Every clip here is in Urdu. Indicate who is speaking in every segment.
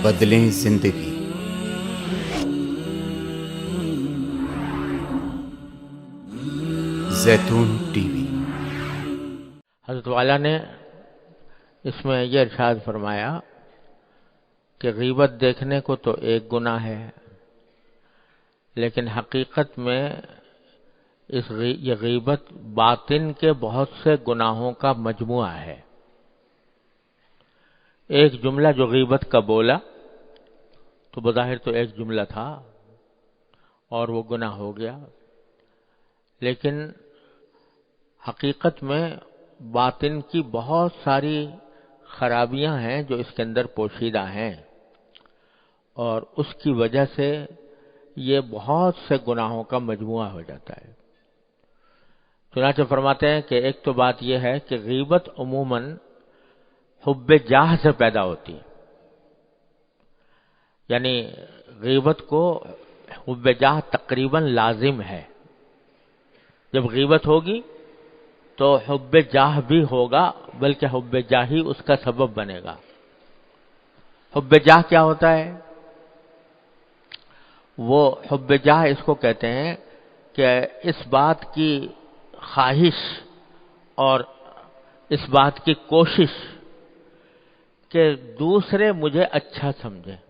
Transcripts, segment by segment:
Speaker 1: بدلیں زندگی۔ زیتون ٹی وی۔
Speaker 2: حضرت والا نے اس میں یہ ارشاد فرمایا کہ غیبت دیکھنے کو تو ایک گناہ ہے، لیکن حقیقت میں یہ غیبت باطن کے بہت سے گناہوں کا مجموعہ ہے۔ ایک جملہ جو غیبت کا بولا تو بظاہر تو ایک جملہ تھا اور وہ گناہ ہو گیا، لیکن حقیقت میں باطن کی بہت ساری خرابیاں ہیں جو اس کے اندر پوشیدہ ہیں، اور اس کی وجہ سے یہ بہت سے گناہوں کا مجموعہ ہو جاتا ہے۔ چنانچہ فرماتے ہیں کہ ایک تو بات یہ ہے کہ غیبت عموماً حب جاہ سے پیدا ہوتی ہے، یعنی غیبت کو حب جاہ تقریباً لازم ہے۔ جب غیبت ہوگی تو حب جاہ بھی ہوگا، بلکہ حب جاہ ہی اس کا سبب بنے گا۔ حب جاہ کیا ہوتا ہے؟ وہ حب جاہ اس کو کہتے ہیں کہ اس بات کی خواہش اور اس بات کی کوشش کہ دوسرے مجھے اچھا سمجھیں،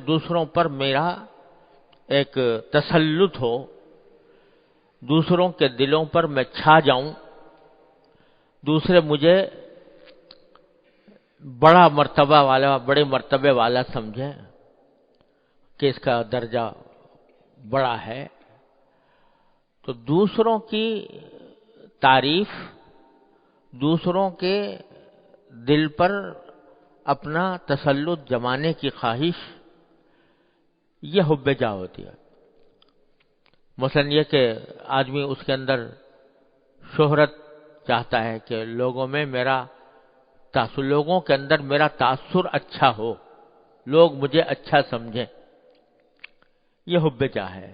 Speaker 2: دوسروں پر میرا ایک تسلط ہو، دوسروں کے دلوں پر میں چھا جاؤں، دوسرے مجھے بڑے مرتبے والا سمجھیں کہ اس کا درجہ بڑا ہے۔ تو دوسروں کی تعریف، دوسروں کے دل پر اپنا تسلط جمانے کی خواہش، یہ حب جاہ ہوتی ہے۔ مثلا یہ کہ آدمی اس کے اندر شہرت چاہتا ہے کہ لوگوں کے اندر میرا تاثر اچھا ہو، لوگ مجھے اچھا سمجھیں، یہ حب جاہ ہے۔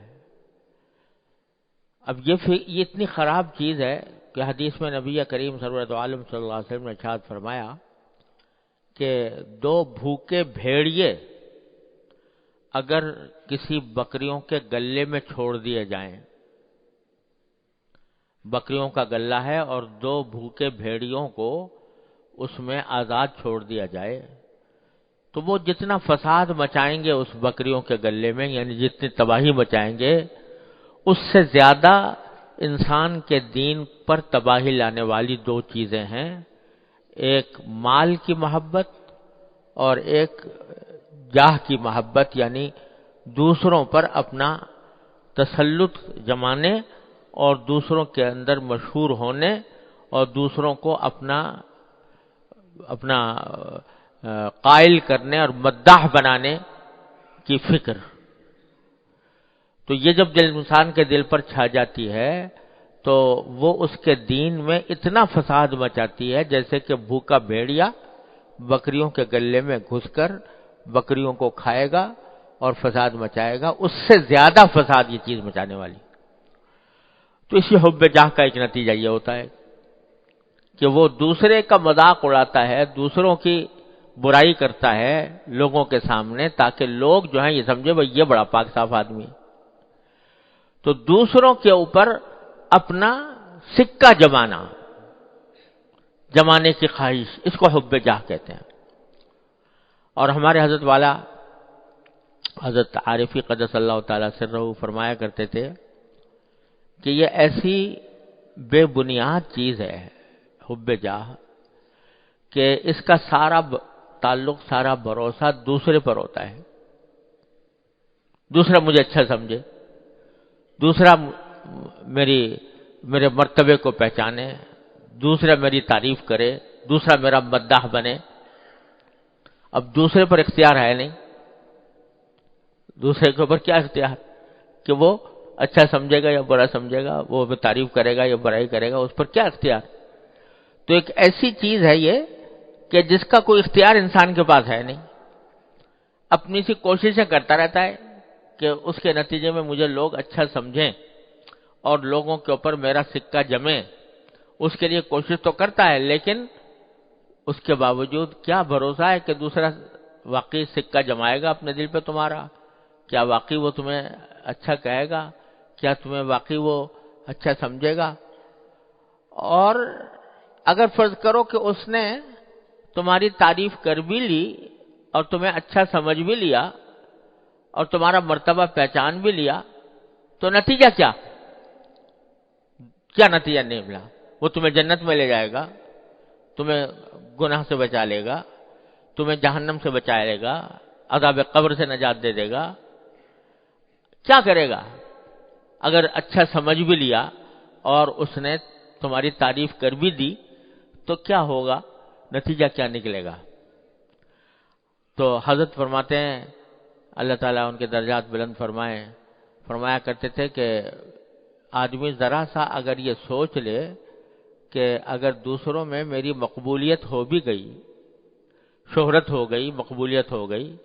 Speaker 2: اب یہ اتنی خراب چیز ہے کہ حدیث میں نبی کریم سرورت عالم صلی اللہ علیہ وسلم نے ارشاد فرمایا کہ دو بھوکے بھیڑیے اگر کسی بکریوں کے گلے میں چھوڑ دیے جائیں، بکریوں کا گلہ ہے اور دو بھوکے بھیڑیوں کو اس میں آزاد چھوڑ دیا جائے، تو وہ جتنا فساد مچائیں گے اس بکریوں کے گلے میں، یعنی جتنی تباہی مچائیں گے، اس سے زیادہ انسان کے دین پر تباہی لانے والی دو چیزیں ہیں، ایک مال کی محبت اور ایک جاہ کی محبت، یعنی دوسروں پر اپنا تسلط جمانے اور دوسروں کے اندر مشہور ہونے اور دوسروں کو اپنا قائل کرنے اور مداح بنانے کی فکر۔ تو یہ جب انسان کے دل پر چھا جاتی ہے تو وہ اس کے دین میں اتنا فساد مچاتی ہے جیسے کہ بھوکا بھیڑیا بکریوں کے گلے میں گھس کر بکریوں کو کھائے گا اور فساد مچائے گا، اس سے زیادہ فساد یہ چیز مچانے والی۔ تو اسی حب جاہ کا ایک نتیجہ یہ ہوتا ہے کہ وہ دوسرے کا مذاق اڑاتا ہے، دوسروں کی برائی کرتا ہے لوگوں کے سامنے، تاکہ لوگ جو ہیں یہ سمجھے بھئی یہ بڑا پاک صاف آدمی ہے۔ تو دوسروں کے اوپر اپنا سکہ جمانے کی خواہش، اس کو حب جاہ کہتے ہیں۔ اور ہمارے حضرت والا حضرت عارفی قدس اللہ تعالی سرہ فرمایا کرتے تھے کہ یہ ایسی بے بنیاد چیز ہے حب جاہ کہ اس کا سارا تعلق، سارا بھروسہ دوسرے پر ہوتا ہے۔ دوسرا مجھے اچھا سمجھے، دوسرا میرے مرتبے کو پہچانے، دوسرا میری تعریف کرے، دوسرا میرا مداح بنے۔ اب دوسرے پر اختیار ہے نہیں، دوسرے کے اوپر کیا اختیار کہ وہ اچھا سمجھے گا یا برا سمجھے گا، وہ تعریف کرے گا یا برائی کرے گا، اس پر کیا اختیار؟ تو ایک ایسی چیز ہے یہ کہ جس کا کوئی اختیار انسان کے پاس ہے نہیں، اپنی سی کوششیں کرتا رہتا ہے کہ اس کے نتیجے میں مجھے لوگ اچھا سمجھیں اور لوگوں کے اوپر میرا سکہ جمے، اس کے لیے کوشش تو کرتا ہے، لیکن اس کے باوجود کیا بھروسہ ہے کہ دوسرا واقعی سکہ جمائے گا اپنے دل پہ تمہارا؟ کیا واقعی وہ تمہیں اچھا کہے گا؟ کیا تمہیں واقعی وہ اچھا سمجھے گا؟ اور اگر فرض کرو کہ اس نے تمہاری تعریف کر بھی لی اور تمہیں اچھا سمجھ بھی لیا اور تمہارا مرتبہ پہچان بھی لیا، تو نتیجہ کیا؟ کیا نتیجہ نہیں ملا؟ وہ تمہیں جنت میں لے جائے گا، تمہیں گناہ سے بچا لے گا، تمہیں جہنم سے بچا لے گا، عذاب قبر سے نجات دے دے گا۔ کیا کرے گا؟ اگر اچھا سمجھ بھی لیا اور اس نے تمہاری تعریف کر بھی دی تو کیا ہوگا؟ نتیجہ کیا نکلے گا؟ تو حضرت فرماتے ہیں، اللہ تعالیٰ ان کے درجات بلند فرمایا کرتے تھے کہ آدمی ذرا سا اگر یہ سوچ لے کہ اگر دوسروں میں میری مقبولیت ہو بھی گئی، شہرت ہو گئی، مقبولیت ہو گئی،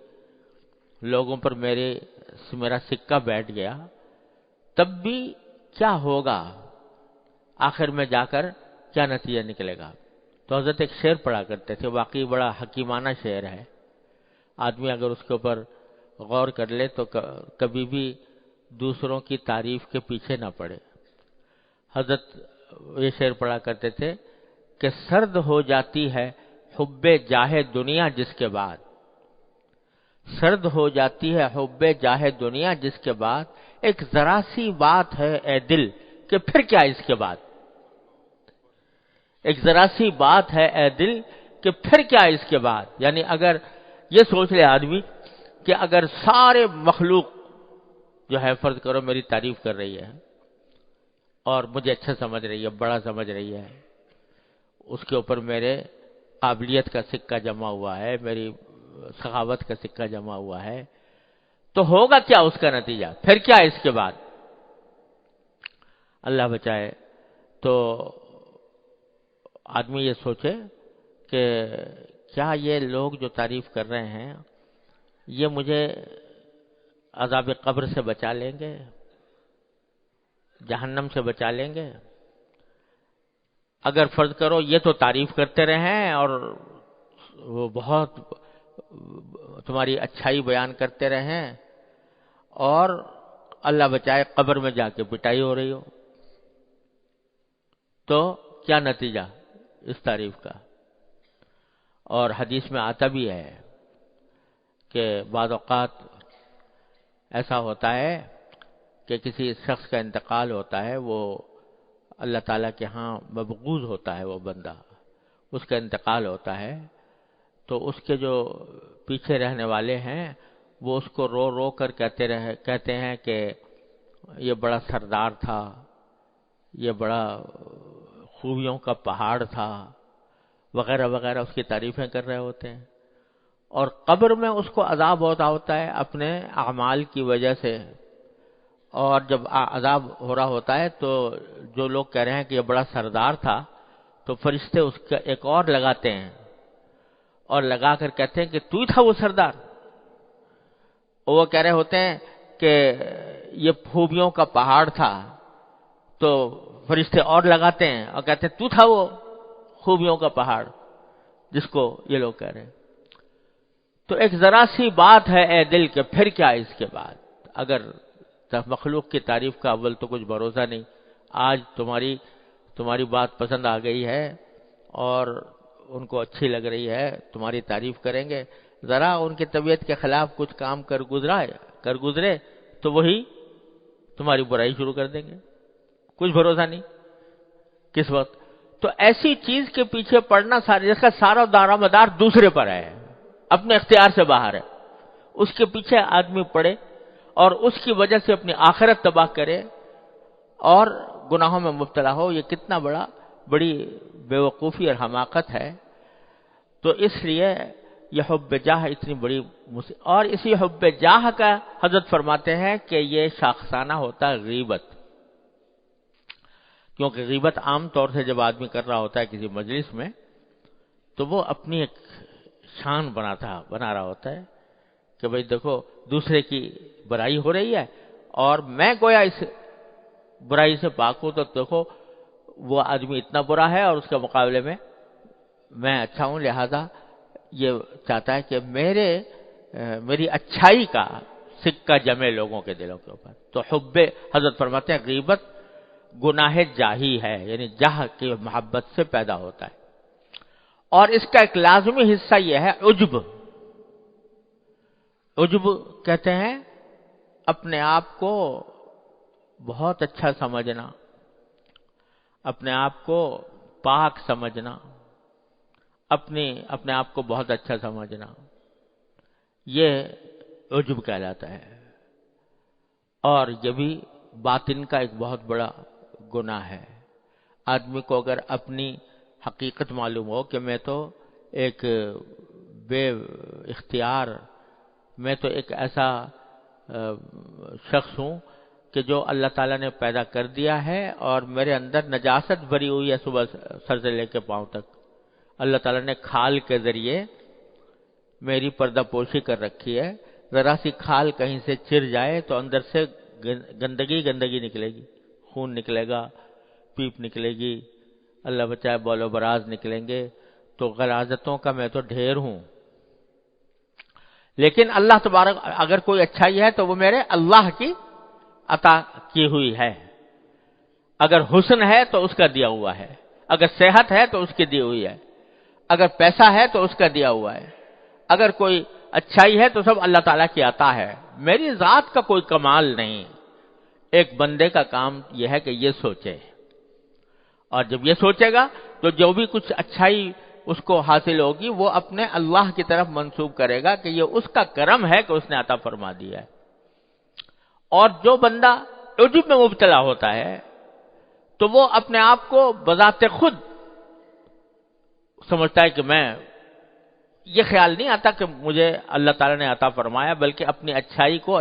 Speaker 2: لوگوں پر میرا سکہ بیٹھ گیا، تب بھی کیا ہوگا؟ آخر میں جا کر کیا نتیجہ نکلے گا؟ تو حضرت ایک شعر پڑھا کرتے تھے، واقعی بڑا حکیمانہ شعر ہے، آدمی اگر اس کے اوپر غور کر لے تو کبھی بھی دوسروں کی تعریف کے پیچھے نہ پڑے۔ حضرت یہ شعر پڑھا کرتے تھے کہ سرد ہو جاتی ہے حب جاہ دنیا جس کے بعد، سرد ہو جاتی ہے حب جاہ دنیا جس کے بعد، ایک ذرا سی بات ہے اے دل کہ پھر کیا اس کے بعد، ایک ذرا سی بات ہے اے دل کہ پھر کیا اس کے بعد۔ یعنی اگر یہ سوچ لے آدمی کہ اگر سارے مخلوق جو ہے فرض کرو میری تعریف کر رہی ہے اور مجھے اچھا سمجھ رہی ہے، بڑا سمجھ رہی ہے، اس کے اوپر میرے قابلیت کا سکہ جمع ہوا ہے، میری سخاوت کا سکہ جمع ہوا ہے، تو ہوگا کیا اس کا نتیجہ؟ پھر کیا اس کے بعد؟ اللہ بچائے۔ تو آدمی یہ سوچے کہ کیا یہ لوگ جو تعریف کر رہے ہیں یہ مجھے عذاب قبر سے بچا لیں گے، جہنم سے بچا لیں گے؟ اگر فرض کرو یہ تو تعریف کرتے رہیں اور وہ بہت تمہاری اچھائی بیان کرتے رہیں اور اللہ بچائے قبر میں جا کے پٹائی ہو رہی ہو، تو کیا نتیجہ اس تعریف کا؟ اور حدیث میں آتا بھی ہے کہ بعض اوقات ایسا ہوتا ہے کہ کسی شخص کا انتقال ہوتا ہے، وہ اللہ تعالیٰ کے ہاں مبغوض ہوتا ہے، وہ بندہ، اس کا انتقال ہوتا ہے، تو اس کے جو پیچھے رہنے والے ہیں وہ اس کو رو رو کر کہتے ہیں کہ یہ بڑا سردار تھا، یہ بڑا خوبیوں کا پہاڑ تھا، وغیرہ وغیرہ، اس کی تعریفیں کر رہے ہوتے ہیں۔ اور قبر میں اس کو عذاب ہوتا ہے اپنے اعمال کی وجہ سے، اور جب عذاب ہو رہا ہوتا ہے تو جو لوگ کہہ رہے ہیں کہ یہ بڑا سردار تھا، تو فرشتے اس کا ایک اور لگاتے ہیں اور لگا کر کہتے ہیں کہ تو ہی تھا وہ سردار۔ اور وہ کہہ رہے ہوتے ہیں کہ یہ خوبیوں کا پہاڑ تھا، تو فرشتے اور لگاتے ہیں اور کہتے ہیں تو تھا وہ خوبیوں کا پہاڑ جس کو یہ لوگ کہہ رہے ہیں۔ تو ایک ذرا سی بات ہے اے دل کہ پھر کیا اس کے بعد؟ اگر مخلوق کی تعریف کا اول تو کچھ بھروسہ نہیں، آج تمہاری بات پسند آ گئی ہے اور ان کو اچھی لگ رہی ہے، تمہاری تعریف کریں گے، ذرا ان کی طبیعت کے خلاف کچھ کام کر گزرے تو وہی تمہاری برائی شروع کر دیں گے، کچھ بھروسہ نہیں کس وقت۔ تو ایسی چیز کے پیچھے پڑنا جس کا سارا دار مدار دوسرے پر ہے، اپنے اختیار سے باہر ہے، اس کے پیچھے آدمی پڑے اور اس کی وجہ سے اپنی آخرت تباہ کرے اور گناہوں میں مبتلا ہو، یہ کتنا بڑی بے وقوفی اور حماقت ہے۔ تو اس لیے یہ حب جاہ اتنی بڑی اور اسی حب جاہ کا حضرت فرماتے ہیں کہ یہ شاخسانہ ہوتا ہے غیبت، کیونکہ غیبت عام طور سے جب آدمی کر رہا ہوتا ہے کسی مجلس میں تو وہ اپنی ایک شان بنا رہا ہوتا ہے کہ بھئی دیکھو دوسرے کی برائی ہو رہی ہے اور میں گویا اس برائی سے پاک ہوں، تو دیکھو وہ آدمی اتنا برا ہے اور اس کے مقابلے میں میں اچھا ہوں، لہذا یہ چاہتا ہے کہ میری اچھائی کا سکہ جمے لوگوں کے دلوں کے اوپر. تو حضرت فرماتے ہیں غیبت گناہ جاہی ہے، یعنی جاہ کی محبت سے پیدا ہوتا ہے. اور اس کا ایک لازمی حصہ یہ ہے عجب. عجب کہتے ہیں اپنے آپ کو بہت اچھا سمجھنا، اپنے آپ کو پاک سمجھنا، اپنے آپ کو بہت اچھا سمجھنا، یہ عجب کہلاتا ہے. اور یہ بھی باطن کا ایک بہت بڑا گناہ ہے. آدمی کو اگر اپنی حقیقت معلوم ہو کہ میں تو ایک بے اختیار، میں تو ایک ایسا شخص ہوں کہ جو اللہ تعالیٰ نے پیدا کر دیا ہے اور میرے اندر نجاست بھری ہوئی ہے صبح سر سے لے کے پاؤں تک. اللہ تعالیٰ نے کھال کے ذریعے میری پردہ پوشی کر رکھی ہے. ذرا سی کھال کہیں سے چر جائے تو اندر سے گندگی نکلے گی، خون نکلے گا، پیپ نکلے گی، اللہ بچائے بول و براز نکلیں گے. تو غلاظتوں کا میں تو ڈھیر ہوں. لیکن اللہ تبارک اگر کوئی اچھائی ہے تو وہ میرے اللہ کی عطا کی ہوئی ہے. اگر حسن ہے تو اس کا دیا ہوا ہے، اگر صحت ہے تو اس کی دی ہوئی ہے، اگر پیسہ ہے تو اس کا دیا ہوا ہے، اگر کوئی اچھائی ہے تو سب اللہ تعالیٰ کی عطا ہے. میری ذات کا کوئی کمال نہیں. ایک بندے کا کام یہ ہے کہ یہ سوچے، اور جب یہ سوچے گا تو جو بھی کچھ اچھائی اس کو حاصل ہوگی وہ اپنے اللہ کی طرف منسوب کرے گا کہ یہ اس کا کرم ہے کہ اس نے عطا فرما دیا ہے. اور جو بندہ عجب میں مبتلا ہوتا ہے تو وہ اپنے آپ کو بذات خود سمجھتا ہے کہ میں، یہ خیال نہیں آتا کہ مجھے اللہ تعالیٰ نے عطا فرمایا، بلکہ اپنی اچھائی کو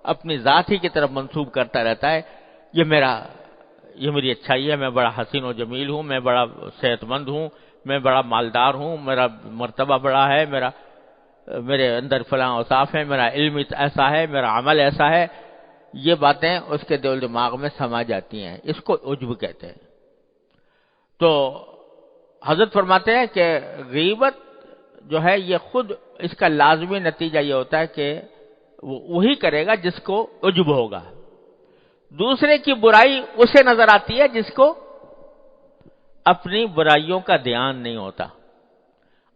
Speaker 2: اپنی ذات ہی کی طرف منسوب کرتا رہتا ہے. یہ میری اچھائی ہے، میں بڑا حسین و جمیل ہوں، میں بڑا صحت مند ہوں، میں بڑا مالدار ہوں، میرا مرتبہ بڑا ہے، میرے اندر فلاں اوصاف ہیں، میرا علم ایسا ہے، میرا عمل ایسا ہے. یہ باتیں اس کے دل دماغ میں سما جاتی ہیں. اس کو عجب کہتے ہیں. تو حضرت فرماتے ہیں کہ غیبت جو ہے یہ خود اس کا لازمی نتیجہ یہ ہوتا ہے کہ وہی کرے گا جس کو عجب ہوگا. دوسرے کی برائی اسے نظر آتی ہے جس کو اپنی برائیوں کا دھیان نہیں ہوتا،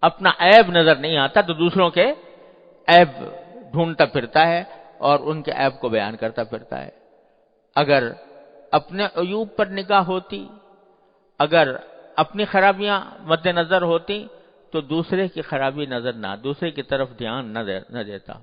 Speaker 2: اپنا عیب نظر نہیں آتا، تو دوسروں کے عیب ڈھونڈتا پھرتا ہے اور ان کے عیب کو بیان کرتا پھرتا ہے. اگر اپنے عیوب پر نگاہ ہوتی، اگر اپنی خرابیاں مد نظر ہوتی تو دوسرے کی خرابی دوسرے کی طرف دھیان نہ دیتا.